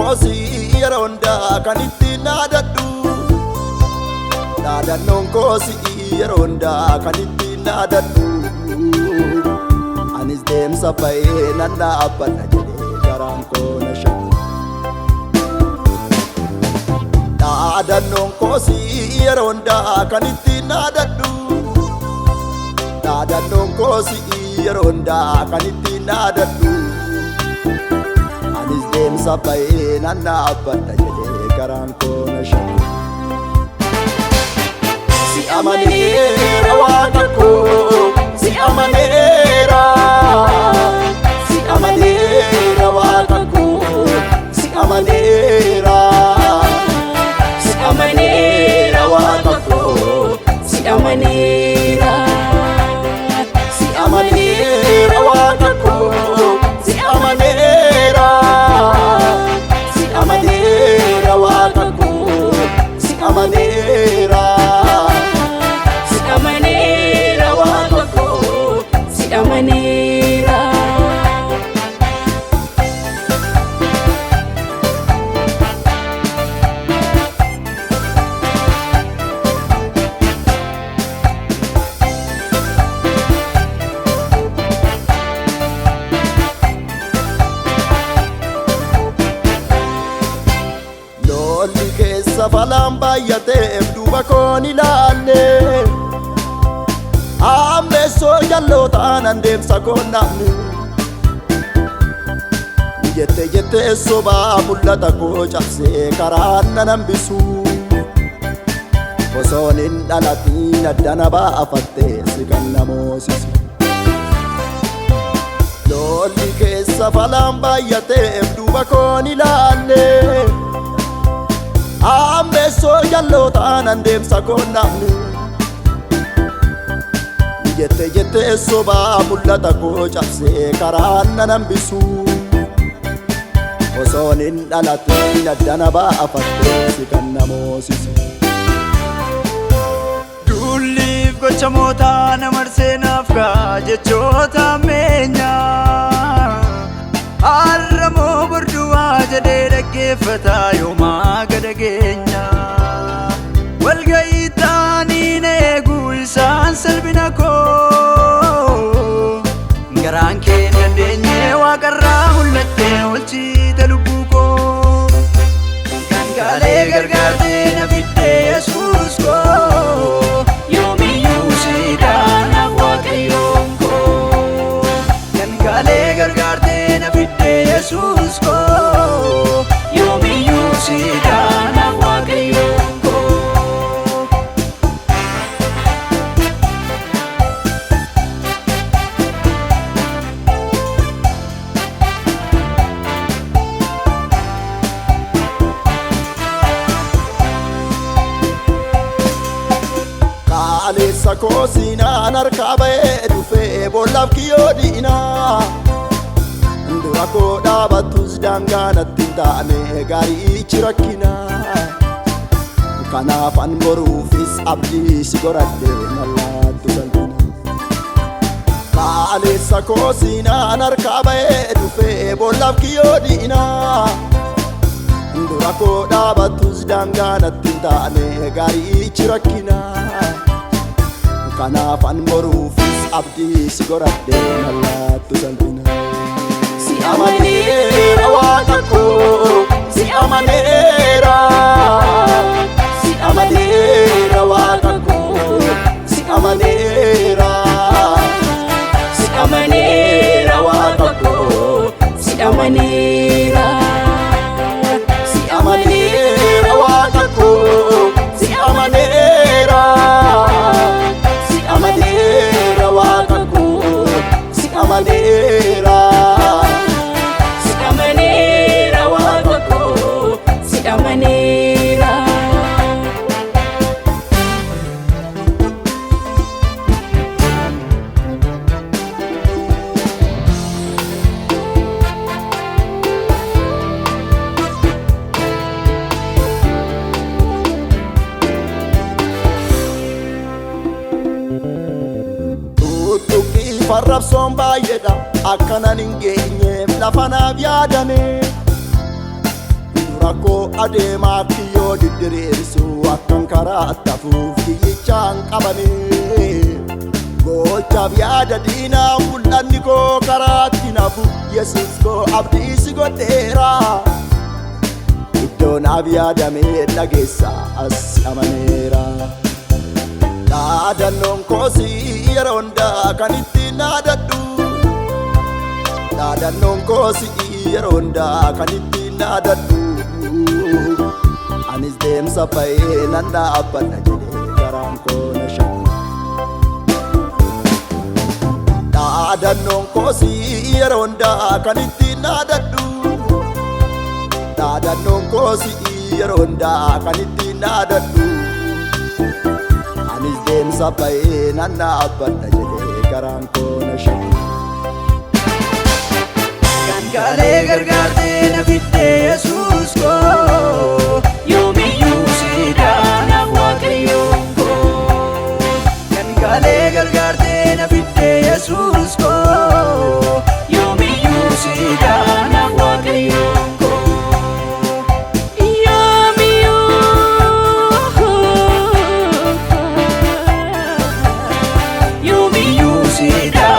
kosi yeronda kanitti nadaddu Nadannon kosi yeronda kanitti nadaddu Anis deemsa bahe nanna abbanna jedhe garaan koo na shakku Nadannon kosi yeronda kanitti nadaddu Nadannon kosi yeronda kanitti nadaddu Anis deemsa bahe nanna abbanna jedhe garaan koo na shakku Si amanera Waaqakko Si amanera Si amanera Waaqakko Si amanera Si amanera Waaqakko Si amanera Si amanera Waaqakko Si amanera Si amanera Waaqakko Si amanera Amanera Lolli keessa falaan baay'ateef duuba koon ilaalle Ammeessoo jallootaan andeemsa koon namni Jette sobaa mul'ata koo cabsee karaan nan hambisu Osoon hin dhalatiin addana baafattee si kan na moosisu Lolli keessa falaan baay'ateef duuba koon ilaalle Ammeessoo jallootaan andeemsa koon namni Jette sobaa mul'ata koo cabsee karaan nan hambisu Osoon hin dhalatiin addana baafattee si kan na moosisu Dulliif gocha mootaa na marsee naaf gaa jechoota ammeenyaa Har'a moo borduwaa jedhee dhaggeeffataa yoomaa gada geenyaa Walga'ii ta'anii na eeguu isaan salphina koo Garaan kee hin dandeenye waaqarraa mul'attee oolchite lubbuu koo Dhangaalee gargaartee na fiddee Yesuus koo Yoomiyyuu siidhaan naaf Waaqayyoon koo Dhangaalee gargaartee na fiddee Yesuus koo Yoomiyyuu siidhaan naaf Waaqayyoon koo Kaleessa koo siinaan harkaa bahee dhufee boolaaf kiyyoo diinaa Dura koo dhaabattus daangaa natti hin taane gaariichi rakkinaa Kanaafan boruufis abdii si godhadhee mallaattu salphina Kaleessa koo siinaan harkaa bahee dhufee boolaaf kiyyoo diinaa Dura koo dhaabattus daangaa natti hin taane gaariichi rakkinaa Kanaafan boruufis abdii si godhadhee mallaattu salphina Si amanera Waaqakko Si amanera Si amanera Waaqakko Si amanera Si amanera Waaqakko Si amanera Si amanera Waaqakko Si amanera Si amanera Waaqakko Si amanera Si amanera Waaqakko Si amanera Farrabsoon baay'eedha akkanan hin geenyeef lafa naaf yaadame koo adeemaa kiyyoo didiriirsu akkan karaa tafuuf kiyyichaan qabamee gochaaf yaada diinaa mul'anni koo karaatti nafu Yesuus koo abdii si godheera iddoon ab yaadamee dhageessa as amaneera dhaadannoon koo si yeroo hundaa kan itti naadadhu dhaadannoon koo si yeroo hundaa kan itti naadadhu anis deemsa ba'ee nan dhaabbadha jedhee garaan koo na shabu dhaadannoon koo si yeroo hundaa kan itti naadadhu dhaadannoon koo si yeroo hundaa kan itti naadadhu anis deemsa ba'ee nan dhaabbadha jedhee garaan koo na shabu Gangaalee gargaartee na fiddee Yesuus koo yoomiyyuu siidhaanaaf Waaqayyoon koo Gangaalee gargaartee na fiddee Yesuus koo yoomiyyuu siidhaanaaf Waaqayyoon koo yoomiyyuu siidhaanaaf